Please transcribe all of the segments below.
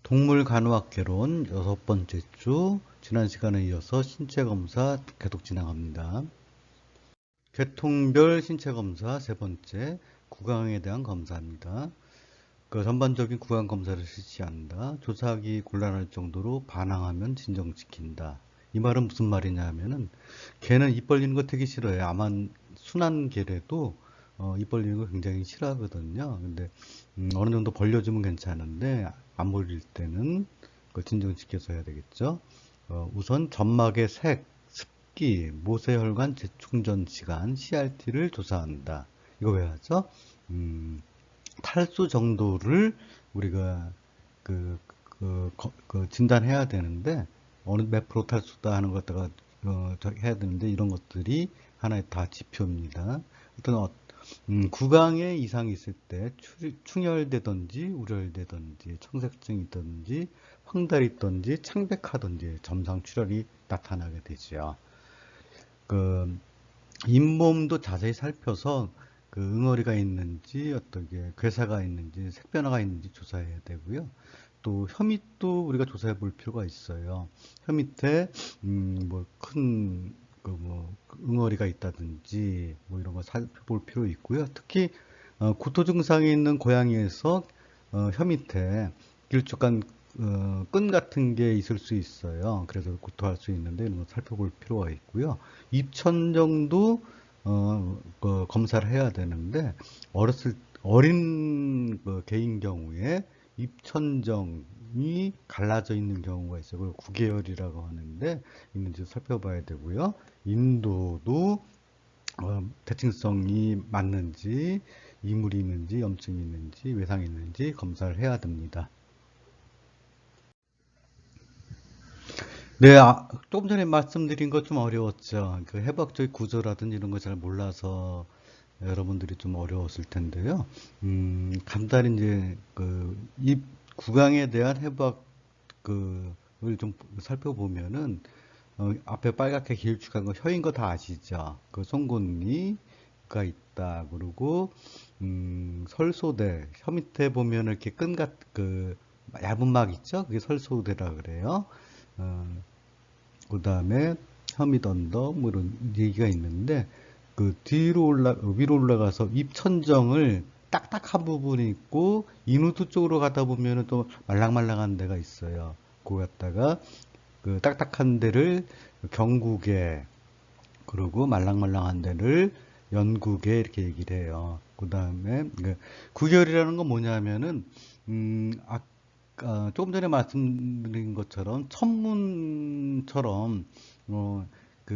동물간호학개론 6번째 주, 지난 시간에 이어서 신체검사 계속 진행합니다. 계통별 신체검사 세 번째, 구강에 대한 검사입니다. 전반적인 구강검사를 실시한다. 조사하기 곤란할 정도로 반항하면 진정시킨다. 이 말은 무슨 말이냐 개는 입 벌리는 거 되게 싫어해요. 아마 순한 개래도 입 벌리는 거 굉장히 싫어하거든요. 근데 어느 정도 벌려주면 괜찮은데 안 벌릴 때는 그걸 진정시켜서 해야 되겠죠. 우선 점막의 색, 습기, 모세혈관 재충전 시간 (CRT를) 조사한다. 이거 왜 하죠? 탈수 정도를 우리가 진단해야 되는데 어느 몇 프로 탈수다 하는 것 갖다가 해야 되는데 이런 것들이 하나의 다 지표입니다. 어떤 구강에 이상이 있을 때 충혈되든지 우려되든지 청색증이 있든지 황달이 있든지 창백하든지 점상 출혈이 나타나게 되죠. 잇몸도 자세히 살펴서 응어리가 있는지 어떻게 괴사가 있는지 색변화가 있는지 조사해야 되고요. 또 혀밑도 우리가 조사해 볼 필요가 있어요. 혀밑에 큰 응어리가 있다든지 이런 거 살펴볼 필요 있고요. 특히 구토 증상이 있는 고양이에서 혀밑에 길쭉한 끈 같은 게 있을 수 있어요. 그래서 구토할 수 있는데 이런 거 살펴볼 필요가 있고요. 입천정도 검사를 해야 되는데 어린 개인 경우에 입천정이 갈라져 있는 경우가 있어요. 그걸 구개열이라고 하는데 있는지 살펴봐야 되고요. 인도도 대칭성이 맞는지, 이물이 있는지, 염증이 있는지, 외상이 있는지 검사를 해야 됩니다. 네, 조금 전에 말씀드린 것 좀 어려웠죠. 해부학적 구조라든지 이런 거 잘 몰라서 여러분들이 좀 어려웠을 텐데요. 간단히 이제 이 구강에 대한 해부학 을 좀 살펴보면은 앞에 빨갛게 길쭉한 거 혀인 거 다 아시죠? 송곳니가 있다. 그리고 설소대 혀 밑에 보면 이렇게 얇은 막 있죠? 그게 설소대라 그래요. 그 다음에 혀밑 언덕 이런 얘기가 있는데 위로 올라가서 입천정을 딱딱한 부분이 있고 인후두 쪽으로 가다 보면은 또 말랑말랑한 데가 있어요. 그거 갖다가 딱딱한 데를 경구개, 그리고 말랑말랑한 데를 연구개 이렇게 얘기를 해요. 그 다음에 구결이라는 건 뭐냐면은 조금 전에 말씀드린 것처럼 천문처럼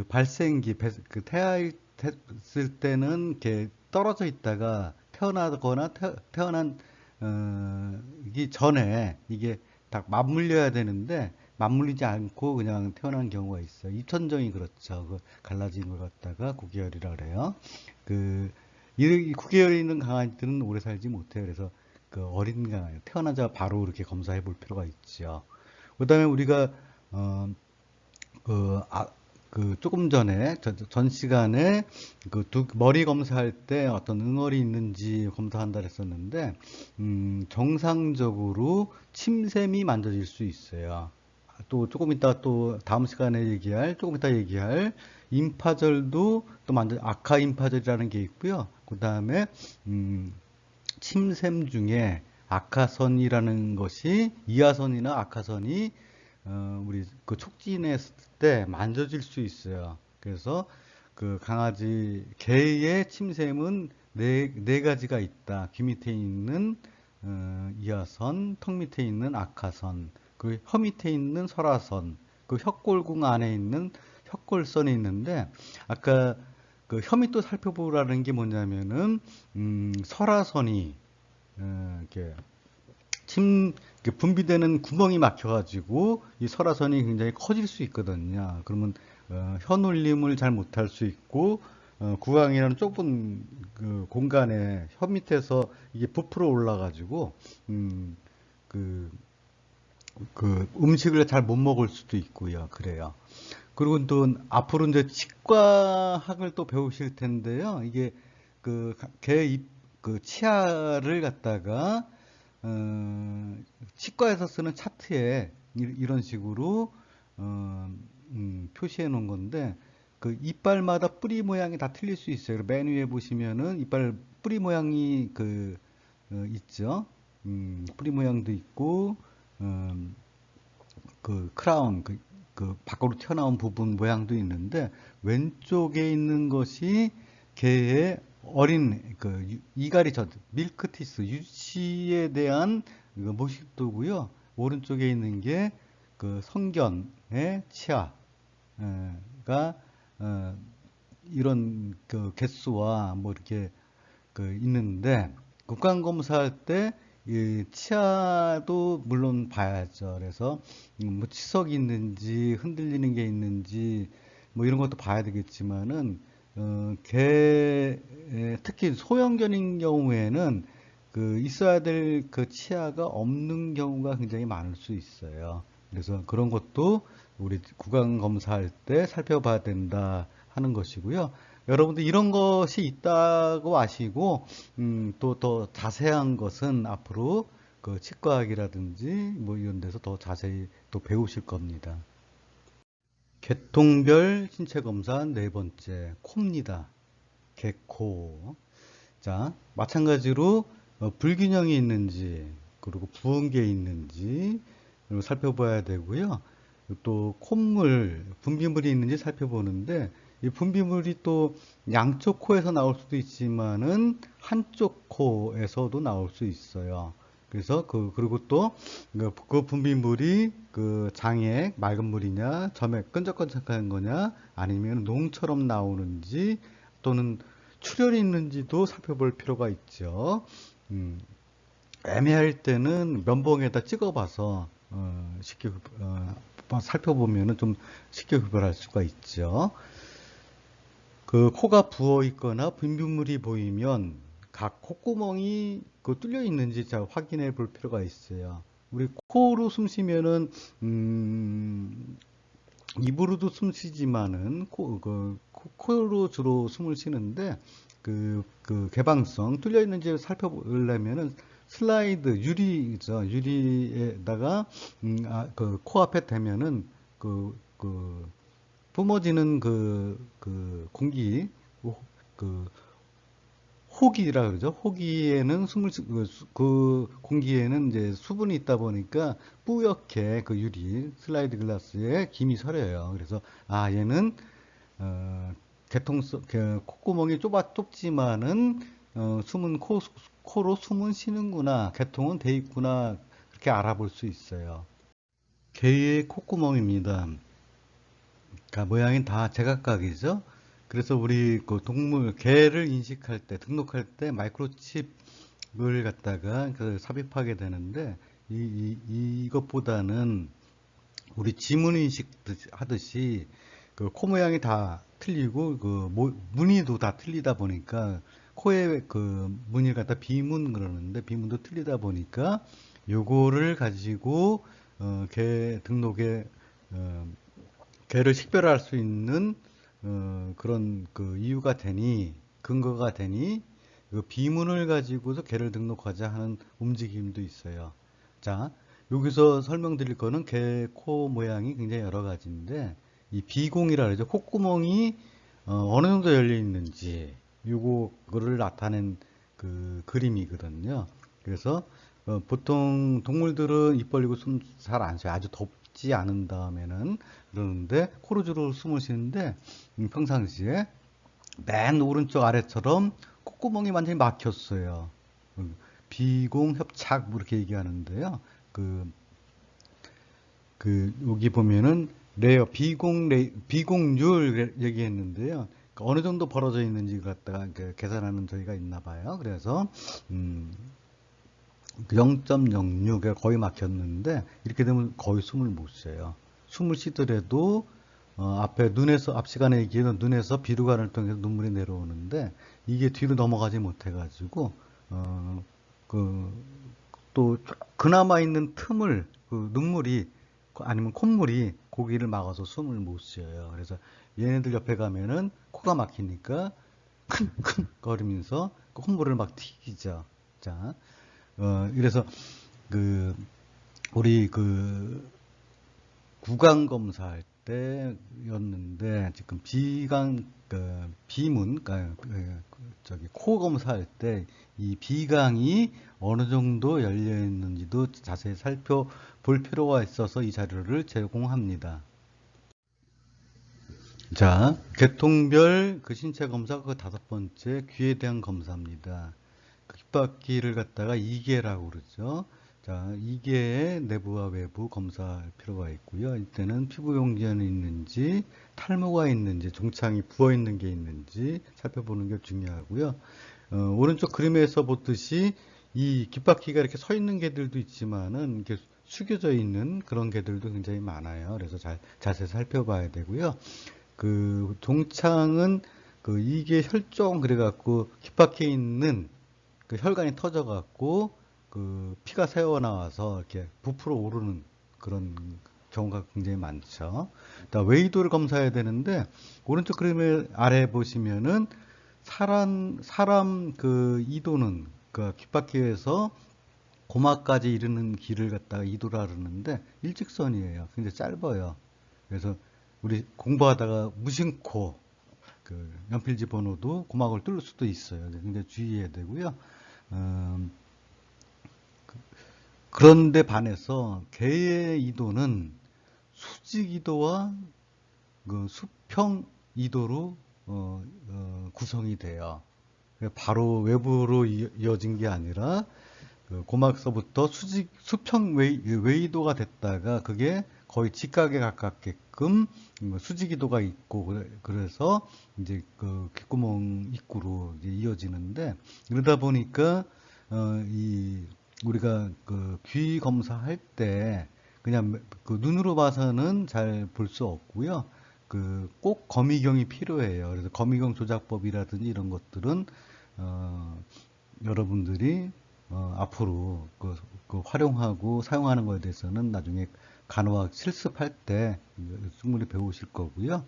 발생기 태아했을 때는 이렇게 떨어져 있다가 태어나거나 태어난 이 전에 이게 딱 맞물려야 되는데 맞물리지 않고 그냥 태어난 경우가 있어요. 입천정이 그렇죠. 갈라진 걸 갖다가 구개열이라 그래요. 이 구개열이 있는 강아지들은 오래 살지 못해요. 그래서 어린 강아지 태어나자 바로 이렇게 검사해 볼 필요가 있죠. 그다음에 우리가 어, 그, 아, 조금 전에 전 시간에 머리 검사할 때 어떤 응어리 있는지 검사한다 했었는데 정상적으로 침샘이 만져질 수 있어요. 또 조금 이따 또 다음 시간에 조금 이따 얘기할 임파절도 또 아카 임파절이라는 게 있고요. 그 다음에 침샘 중에 아카선이라는 것이 이하선이나 아카선이 우리 촉진했을 때 만져질 수 있어요. 그래서 개의 침샘은 네 가지가 있다. 귀 밑에 있는 이하선, 턱 밑에 있는 아카선, 혀 밑에 있는 설화선, 혀골궁 안에 있는 혀골선이 있는데 아까 혀 밑도 살펴보라는 게 뭐냐면은 설화선이 이렇게 분비되는 구멍이 막혀가지고 이 설화선이 굉장히 커질 수 있거든요. 그러면 혀놀림을 잘 못할 수 있고 구강이라는 좁은 공간에 혀 밑에서 이게 부풀어 올라가지고 음식을 잘 못 먹을 수도 있고요. 그래요. 그리고 또 앞으로 이제 치과학을 또 배우실 텐데요. 이게 개 치아를 갖다가 치과에서 쓰는 차트에 이런 식으로 표시해 놓은 건데 그 이빨마다 뿌리 모양이 다 틀릴 수 있어요. 맨 위에 보시면은 이빨 뿌리 모양이 있죠. 뿌리 모양도 있고 그 크라운 그 밖으로 튀어나온 부분 모양도 있는데 왼쪽에 있는 것이 개의 어린 이갈이 젖 밀크티스 유치에 대한 그 모식도고요. 오른쪽에 있는 게 그 성견의 치아가 이런 그 개수와 뭐 이렇게 있는데 국강 검사할 때 이 치아도 물론 봐야죠. 그래서 뭐 치석이 있는지 흔들리는 게 있는지 뭐 이런 것도 봐야 되겠지만은 특히 소형견인 경우에는 있어야 될 그 치아가 없는 경우가 굉장히 많을 수 있어요. 그래서 그런 것도 우리 구강 검사할 때 살펴봐야 된다 하는 것이고요. 여러분들 이런 것이 있다고 아시고 또 더 자세한 것은 앞으로 그 치과학이라든지 뭐 이런 데서 더 자세히 또 배우실 겁니다. 계통별 신체 검사 네 번째 코입니다. 개코. 자, 마찬가지로 불균형이 있는지 그리고 부은 게 있는지 살펴봐야 되고요. 또 콧물, 분비물이 있는지 살펴보는데 이 분비물이 또 양쪽 코에서 나올 수도 있지만은 한쪽 코에서도 나올 수 있어요. 그래서 그리고 또 그 분비물이 그 장액 맑은 물이냐, 점액 끈적끈적한 거냐, 아니면 농처럼 나오는지 또는 출혈이 있는지도 살펴볼 필요가 있죠. 애매할 때는 면봉에다 찍어봐서 쉽게 살펴보면은 좀 쉽게 구별할 수가 있죠. 그 코가 부어 있거나 분비물이 보이면 각 콧구멍이 뚫려 있는지 자 확인해 볼 필요가 있어요. 우리 코로 숨 쉬면은 입으로도 숨 쉬지만은 코로 주로 숨을 쉬는데 개방성 뚫려 있는지 살펴보려면은 슬라이드 유리죠. 유리에다가 코앞에 대면은 뿜어지는 공기 그 호기라 그러죠. 호기에는 공기에는 이제 수분이 있다 보니까 뿌옇게 그 유리 슬라이드 글라스에 김이 서려요. 그래서 얘는 콧구멍이 좁지만은 코로 숨은 쉬는구나, 개통은 돼 있구나 그렇게 알아볼 수 있어요. 개의 콧구멍입니다. 그러니까 모양이 다 제각각이죠. 그래서 우리 그 동물 개를 인식할 때 등록할 때 마이크로칩을 갖다가 삽입하게 되는데 이것보다는 우리 지문 인식 하듯이 그 코 모양이 다 틀리고 무늬도 다 틀리다 보니까 코에 그 무늬를 갖다 비문 그러는데 비문도 틀리다 보니까 요거를 가지고 개 등록에 개를 식별할 수 있는 그런 이유가 되니 근거가 되니 그 비문을 가지고서 개를 등록하자 하는 움직임도 있어요. 자, 여기서 설명드릴 거는 개 코 모양이 굉장히 여러 가지인데 이 비공이라 그러죠. 콧구멍이 어느 정도 열려 있는지 요거를 나타낸 그 그림이거든요. 그래서 보통 동물들은 입 벌리고 숨 잘 안 쉬어요. 아주 덥지 않은 다음에는 그러는데 코로 주로 숨을 쉬는데 평상시에 맨 오른쪽 아래처럼 콧구멍이 완전히 막혔어요. 비공협착 뭐 이렇게 얘기하는데요. 여기 보면은 비공률 얘기했는데요. 어느 정도 벌어져 있는지 갖다가 계산하는 저희가 있나 봐요. 그래서 0.06에 거의 막혔는데 이렇게 되면 거의 숨을 못 쉬어요. 숨을 쉬더라도 앞에 앞 시간에 얘기했던 눈에서 비루관을 통해서 눈물이 내려오는데 이게 뒤로 넘어가지 못해가지고 또 그나마 있는 틈을 눈물이 아니면 콧물이 고기를 막아서 숨을 못 쉬어요. 그래서 얘네들 옆에 가면은 코가 막히니까 킁킁 거리면서 콧물을 막 튀기죠. 자, 이래서 그 우리 그 구강 검사할 때였는데 지금 비강 비문 저기 코 검사할 때 이 비강이 어느 정도 열려 있는지도 자세히 살펴볼 필요가 있어서 이 자료를 제공합니다. 자, 계통별 그 신체 검사 그 5번째 귀에 대한 검사입니다. 그 귓바퀴를 갖다가 이계라고 그러죠. 자, 이계의 내부와 외부 검사할 필요가 있고요. 이때는 피부 용지는 있는지, 탈모가 있는지, 종창이 부어 있는 게 있는지 살펴보는 게 중요하고요. 오른쪽 그림에서 보듯이 이 귓바퀴가 이렇게 서 있는 개들도 있지만은 이렇게 숙여져 있는 그런 개들도 굉장히 많아요. 그래서 자세히 살펴봐야 되고요. 그 종창은 그 이게 혈종 그래갖고 귓바퀴에 있는 그 혈관이 터져갖고 그 피가 새어나와서 이렇게 부풀어 오르는 그런 경우가 굉장히 많죠. 웨이도를 검사해야 되는데 오른쪽 그림을 아래 보시면은 사람 그 이도는 그 귓바퀴에서 고막까지 이르는 길을 갖다가 이도라 그러는데 일직선이에요. 굉장히 짧아요. 그래서 우리 공부하다가 무심코 그 연필 집어넣어도 고막을 뚫을 수도 있어요. 굉장히 주의해야 되고요. 그런데 반해서 개의 이도는 수직 이도와 그 수평 이도로 구성이 돼요. 바로 외부로 이어진 게 아니라 그 고막서부터 수평 웨이도가 됐다가 그게 거의 직각에 가깝게끔 수직이도가 있고 그래서 이제 그 귓구멍 입구로 이제 이어지는데 그러다 보니까 이 우리가 그 귀 검사할 때 그냥 그 눈으로 봐서는 잘 볼 수 없고요. 그 꼭 거미경이 필요해요. 그래서 거미경 조작법이라든지 이런 것들은 여러분들이 앞으로 그 활용하고 사용하는 것에 대해서는 나중에 간호학 실습할 때 충분히 배우실 거고요.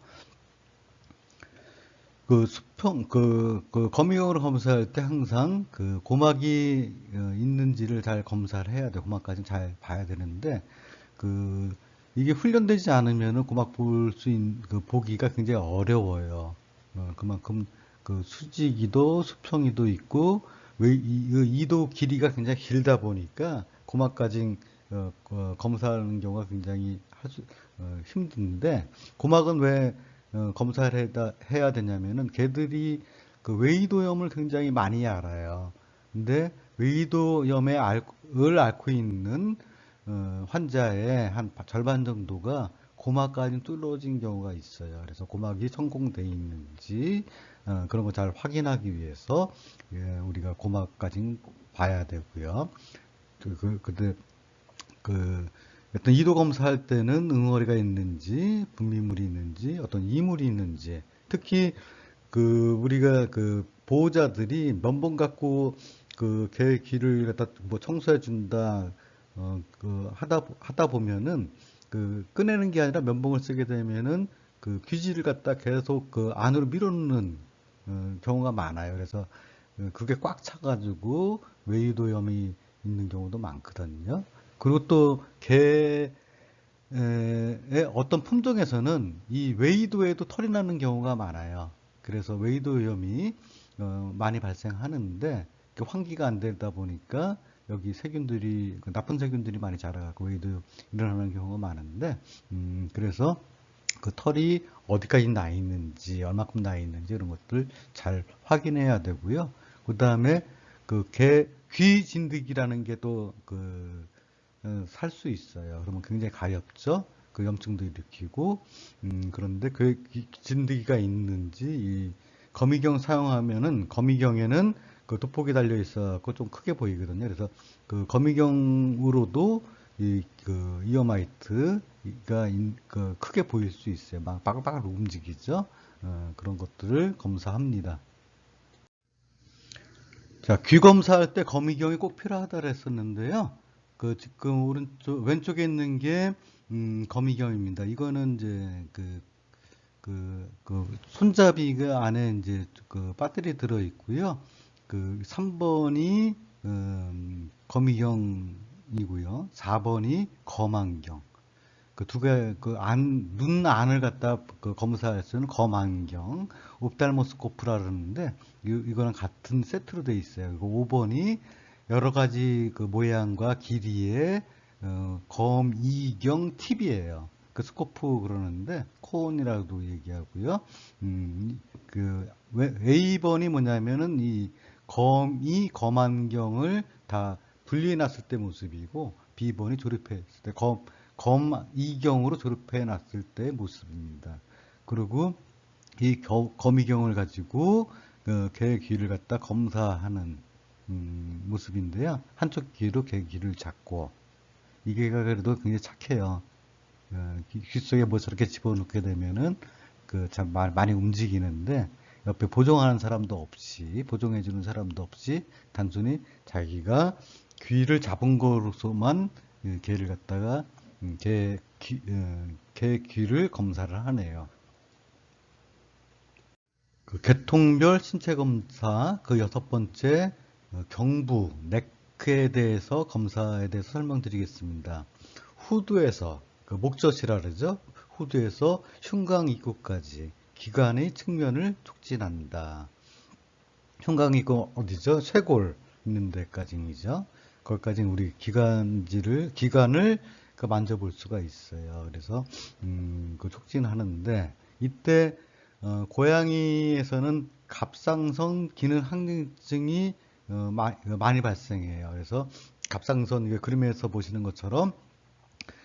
그 수평, 그 거미경으로 검사할 때 항상 그 고막이 있는지를 잘 검사를 해야 돼요. 고막까지 잘 봐야 되는데, 그, 이게 훈련되지 않으면은 고막 볼 수 있는, 그 보기가 굉장히 어려워요. 그만큼 그 수직이도 수평이도 있고, 이도 길이가 굉장히 길다 보니까 고막까지 검사하는 경우가 굉장히 힘든데, 고막은 왜 검사를 해야 되냐면은 걔들이 그 웨이도염을 굉장히 많이 알아요. 근데 웨이도염을 앓고 있는 환자의 한 절반 정도가 고막까지 뚫어진 경우가 있어요. 그래서 고막이 성공돼 있는지 그런 거 잘 확인하기 위해서 우리가 고막까지 봐야 되고요. 근데 그 어떤 이도 검사할 때는 응어리가 있는지 분비물이 있는지 어떤 이물이 있는지 특히 그 우리가 그 보호자들이 면봉 갖고 그 개 귀를 갖다 뭐 청소해 준다 그 하다 보면은 그 꺼내는 게 아니라 면봉을 쓰게 되면은 그 귀지를 갖다 계속 그 안으로 밀어넣는 경우가 많아요. 그래서 그게 꽉 차가지고 웨이도염이 있는 경우도 많거든요. 그리고 또 개의 어떤 품종에서는 이 웨이도에도 털이 나는 경우가 많아요. 그래서 웨이도염이 많이 발생하는데 환기가 안 되다 보니까 여기 세균들이 나쁜 세균들이 많이 자라가고 웨이도 일어나는 경우가 많은데 그래서 그 털이 어디까지 나 있는지 얼마큼 나 있는지 이런 것들 잘 확인해야 되고요. 그 다음에 그 귀 진드기라는 게 또 그 살 수 있어요. 그러면 굉장히 가렵죠. 그 염증도 일으키고 그런데 그 진드기가 있는지 이 거미경 사용하면은 거미경에는 그 돋보기 달려 있어갖고 좀 크게 보이거든요. 그래서 그 거미경으로도 그 이어마이트가 그 크게 보일 수 있어요. 막 바글바글 움직이죠. 그런 것들을 검사합니다. 자, 귀 검사할 때 거미경이 꼭 필요하다 그랬었는데요. 그 지금 왼쪽에 있는 게 거미경입니다. 이거는 이제 그 손잡이 그 안에 이제 그 배터리 들어 있고요. 그 3번이 거미경이고요. 4번이 검안경. 그 두 개, 눈 안을 갖다 검사할 수 있는 검안경, 옵탈모스코프라 그러는데, 이거랑 같은 세트로 돼 있어요. 그리고 5번이 여러 가지 그 모양과 길이의 검이경 팁이에요. 그 스코프 그러는데, 콘이라고도 얘기하고요. A번이 뭐냐면은 이 검안경을 다 분리해 놨을 때 모습이고, B번이 조립했을 때, 검이경으로 조립해 놨을 때의 모습입니다. 그리고 이 검이경을 가지고 개 귀를 갖다 검사하는 모습인데요. 한쪽 귀로 개 귀를 잡고, 이게가 그래도 굉장히 착해요. 귀 속에 뭐 저렇게 집어넣게 되면은 참 많이 움직이는데, 옆에 보정하는 사람도 없이, 보정해주는 사람도 없이, 단순히 자기가 귀를 잡은 거로서만 개를 갖다가 개 귀를 검사를 하네요. 그 계통별 신체 검사 그 6번째, 경부 네크에 대해서 검사에 대해서 설명드리겠습니다. 후두에서 그 목젖이라 그러죠. 후두에서 흉곽 입구까지 기관의 측면을 촉진한다. 흉곽 입구 어디죠? 쇄골 있는 데까지이죠. 거기까지 우리 기관을 만져볼 수가 있어요. 그래서 그 촉진하는데, 이때 고양이에서는 갑상선 기능 항진증이 많이 발생해요. 그래서 갑상선, 이게 그림에서 보시는 것처럼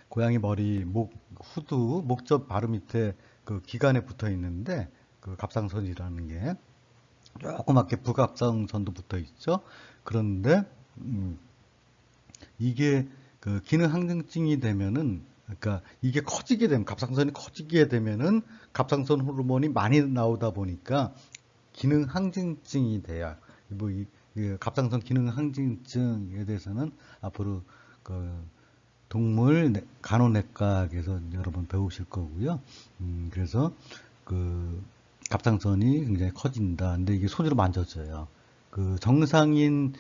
고양이 머리, 후두, 목젖 바로 밑에 그 기관에 붙어 있는데, 그 갑상선이라는 게 조그맣게 부갑상선도 붙어 있죠. 그런데 이게 그 기능 항진증이 되면은, 그러니까 이게 커지게 되면, 갑상선이 커지게 되면은 갑상선 호르몬이 많이 나오다 보니까 기능 항진증이 돼요. 갑상선 기능 항진증에 대해서는 앞으로 그 동물 간호내과에서 여러분 배우실 거고요. 그래서 그 갑상선이 굉장히 커진다. 근데 이게 손으로 만져져요. 그 정상인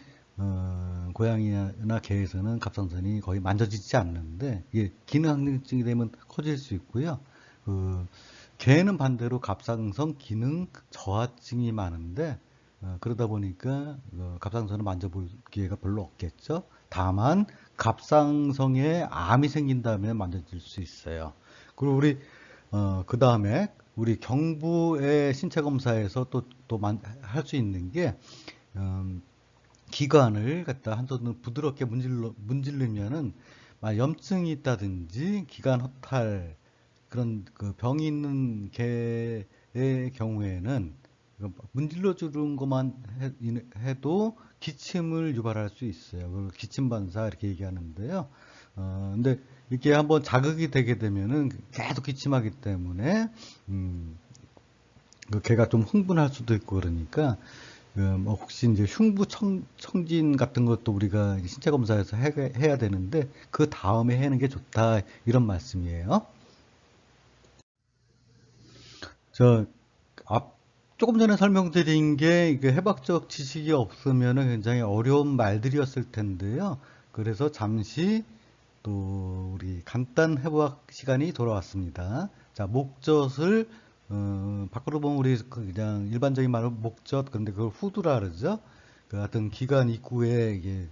고양이나 개에서는 갑상선이 거의 만져지지 않는데, 이게 기능항진증이 되면 커질 수 있고요. 개는 반대로 갑상선 기능 저하증이 많은데, 그러다 보니까 갑상선을 만져볼 기회가 별로 없겠죠. 다만 갑상선에 암이 생긴다면 만져질 수 있어요. 그리고 우리 그 다음에 우리 경부의 신체 검사에서 또 할 수 있는 게, 기관을 갖다 한 손으로 부드럽게 문지르면은 염증이 있다든지 기관 허탈, 그런 그 병이 있는 개의 경우에는 문질러 주는 것만 해도 기침을 유발할 수 있어요. 그걸 기침 반사 이렇게 얘기하는데요. 근데 이게 한번 자극이 되게 되면은 계속 기침하기 때문에 그 개가 좀 흥분할 수도 있고, 그러니까 뭐 혹시 이제 흉부 청진 같은 것도 우리가 신체 검사에서 해야 되는데, 그 다음에 하는 게 좋다, 이런 말씀이에요. 저 조금 전에 설명드린 게 이게 해박적 지식이 없으면 굉장히 어려운 말들이었을 텐데요. 그래서 잠시 또 우리 간단 해부학 시간이 돌아왔습니다. 자, 목젖을 밖으로 보면 우리 그냥 일반적인 말로 목젖, 근데 그걸 후두라 그러죠. 그 같은 기관 입구에 이게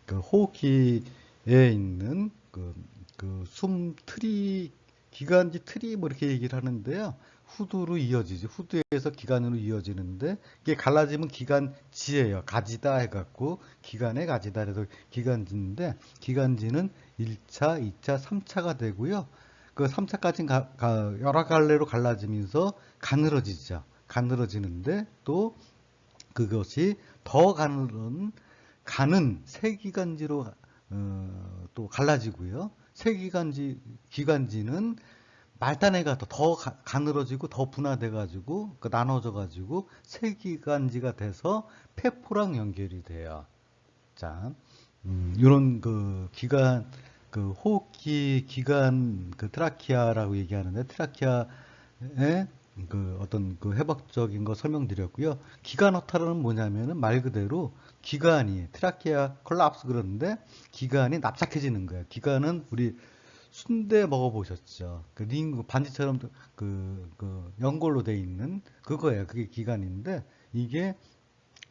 그 호흡기에 있는 숨 틀이, 기관지 틀이 뭐 이렇게 얘기를 하는데요. 후두로 이어지지. 후두에서 기관으로 이어지는데, 이게 갈라지면 기관지예요. 가지다 해갖고 기관에 가지다 해서 기관지인데, 기관지는 1차, 2차, 3차가 되고요. 그 3차까지 여러 갈래로 갈라지면서 가늘어지죠. 가늘어지는데 또 그것이 더 가는 세기관지로 또 갈라지고요. 기관지는 말단에가 더 가늘어지고 더 분화돼가지고 나눠져가지고 세기관지가 돼서 폐포랑 연결이 돼요. 자, 이런 호흡기 기관, 트라키아라고 얘기하는데, 트라키아에 그 어떤 그 회복적인 거 설명드렸고요. 기관 허탈은 뭐냐면은 말 그대로 기관이 트라키아 콜랍스 그러는데 기관이 납작해지는 거예요. 기관은 우리 순대 먹어보셨죠? 그 링, 반지처럼 그 연골로 돼 있는 그거예요. 그게 기관인데 이게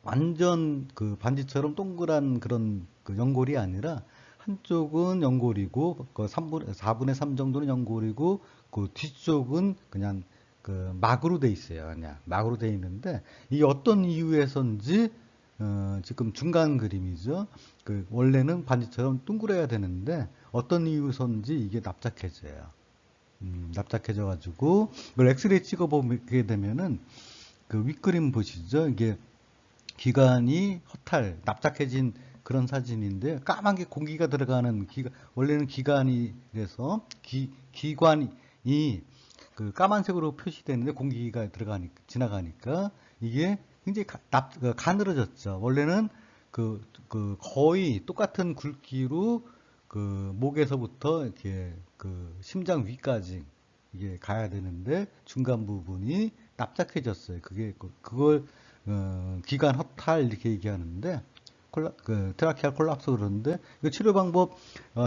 완전 그 반지처럼 동그란 그런 그 연골이 아니라 한쪽은 연골이고 그 4분의 3 정도는 연골이고 그 뒤쪽은 그냥 그 막으로 돼 있어요. 그냥 막으로 돼 있는데 이게 어떤 이유에서인지 지금 중간 그림이죠. 그 원래는 반지처럼 둥그래야 되는데 어떤 이유에서인지 이게 납작해져요. 납작해져 가지고 이걸 엑스레이 찍어 보게 되면은 그 윗그림 보시죠. 이게 기관이 허탈, 납작해진 그런 사진인데 까만 게 공기가 들어가는 원래는 기관이래서 기관이 그 까만색으로 표시되는데 공기가 지나가니까 이게 굉장히 가늘어졌죠. 원래는 그 거의 똑같은 굵기로 그 목에서부터 이렇게 그 심장 위까지 이게 가야 되는데 중간 부분이 납작해졌어요. 그걸 기관 허탈 이렇게 얘기하는데 트라키아 콜랍스 그러는데 그 치료 방법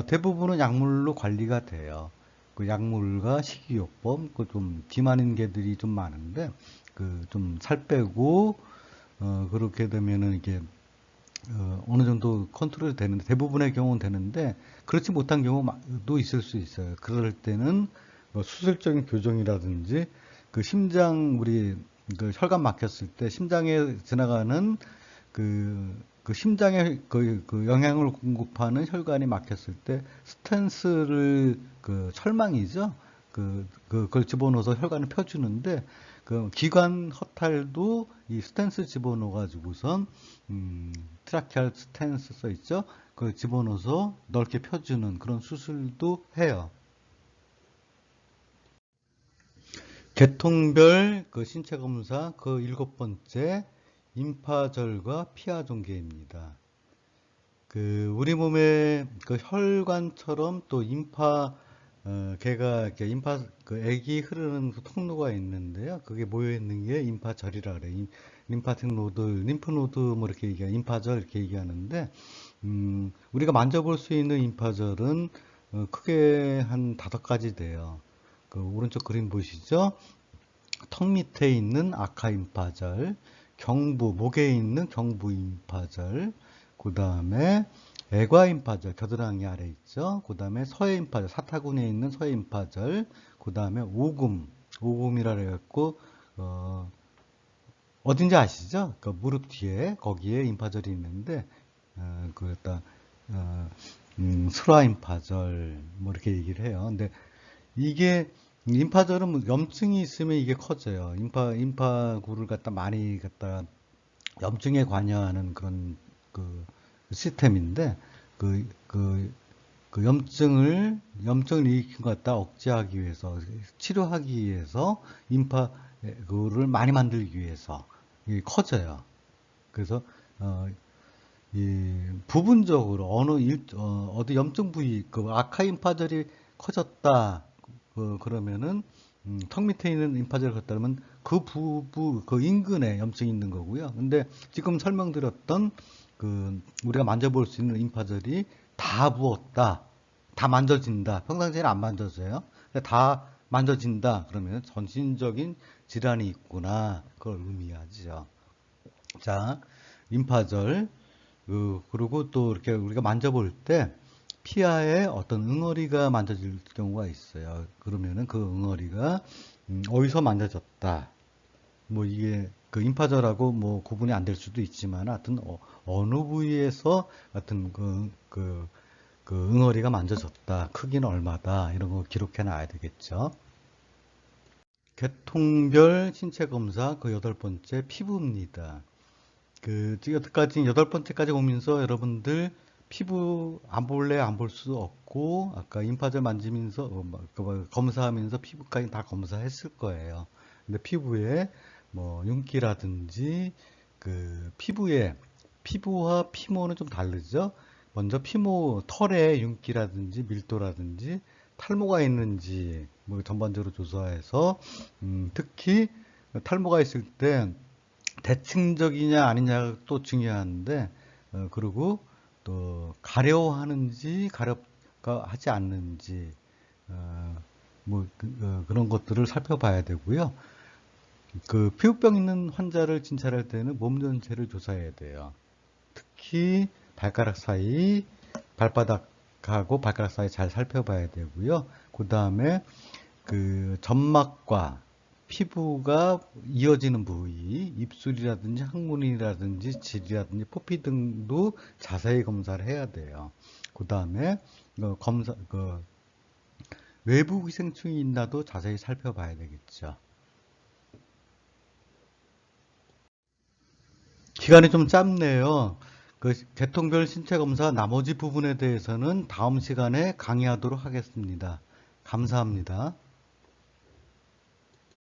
대부분은 약물로 관리가 돼요. 그 약물과 식이요법 그좀 비만인 개들이 좀 많은데 그 좀 살 빼고 그렇게 되면은 이게 어느 정도 컨트롤 되는데 대부분의 경우는 되는데 그렇지 못한 경우도 있을 수 있어요. 그럴 때는 뭐 수술적인 교정이라든지 그 심장 우리 그 혈관 막혔을 때 심장에 지나가는 그 심장에 그 영향을 공급하는 혈관이 막혔을 때 스텐스를 그 철망이죠. 그걸 집어넣어서 혈관을 펴주는데 그 기관 허탈도 이 스텐스 집어넣어 가지고선 트라키알 스텐스 써 있죠. 그걸 집어넣어서 넓게 펴주는 그런 수술도 해요. 계통별 그 신체 검사 그 7번째 임파절과 피하종계입니다. 그 우리 몸의 그 혈관처럼 또 걔가 이렇게 그 액이 흐르는 그 통로가 있는데요. 그게 모여 있는 게 임파절이라 그래요. 림파틱 노드, 림프 노드 뭐 이렇게 임파절 이렇게 얘기하는데 우리가 만져볼 수 있는 임파절은 크게 한 5가지 돼요. 그 오른쪽 그림 보시죠? 턱 밑에 있는 아카임파절, 목에 있는 경부임파절, 그 다음에 애과임파절, 겨드랑이 아래 있죠. 그 다음에 서해임파절, 사타구니에 있는 서해임파절, 그 다음에 오금이라 그래갖고, 어딘지 아시죠? 그 무릎 뒤에, 거기에 임파절이 있는데, 그랬다, 슬라임파절, 뭐 이렇게 얘기를 해요. 근데 이게 임파절은 염증이 있으면 이게 커져요. 임파구를 갖다 많이 갖다 염증에 관여하는 그런 그 시스템인데 그, 그, 그 염증을 일으킨 것 갖다 억제하기 위해서 치료하기 위해서 임파구를 많이 만들기 위해서 이게 커져요. 그래서 이 부분적으로 어디 염증 부위 그 아카임파절이 커졌다 그러면은 턱 밑에 있는 임파절을 갖다면 그 인근에 염증이 있는 거고요. 근데 지금 설명드렸던 그 우리가 만져볼 수 있는 임파절이 다 부었다, 다 만져진다. 평상시에는 안 만져져요. 근데 다 만져진다 그러면 전신적인 질환이 있구나 그걸 의미하죠. 자, 임파절 그리고 또 이렇게 우리가 만져볼 때 피하에 어떤 응어리가 만져질 경우가 있어요. 그러면은 그 응어리가 어디서 만져졌다. 뭐 이게 그 임파절하고 뭐 구분이 안 될 수도 있지만 하여튼 어느 부위에서 하여튼 그 응어리가 만져졌다. 크기는 얼마다. 이런 거 기록해 놔야 되겠죠. 계통별 신체 검사 그 8번째 피부입니다. 여태까지 8번째까지 오면서 여러분들 피부 안 볼래 안 볼 수 없고 아까 임파절 만지면서 검사하면서 피부까지 다 검사했을 거예요. 근데 피부에 뭐 윤기라든지 피부와 피모는 좀 다르죠. 먼저 털의 윤기라든지 밀도라든지 탈모가 있는지 뭐 전반적으로 조사해서 특히 탈모가 있을 때 대칭적이냐 아니냐가 또 중요한데 그리고 또 가려워하는지 가렵하지 않는지 그런 것들을 살펴봐야 되고요. 그 피부병 있는 환자를 진찰할 때는 몸 전체를 조사해야 돼요. 특히 발가락 사이, 발바닥하고 발가락 사이 잘 살펴봐야 되고요. 그 다음에 그 점막과 피부가 이어지는 부위, 입술이라든지 항문이라든지 질이라든지 포피 등도 자세히 검사를 해야 돼요. 그 다음에 외부 기생충이 있나도 자세히 살펴봐야 되겠죠. 기간이 좀 짧네요. 그 계통별 신체 검사 나머지 부분에 대해서는 다음 시간에 강의하도록 하겠습니다. 감사합니다.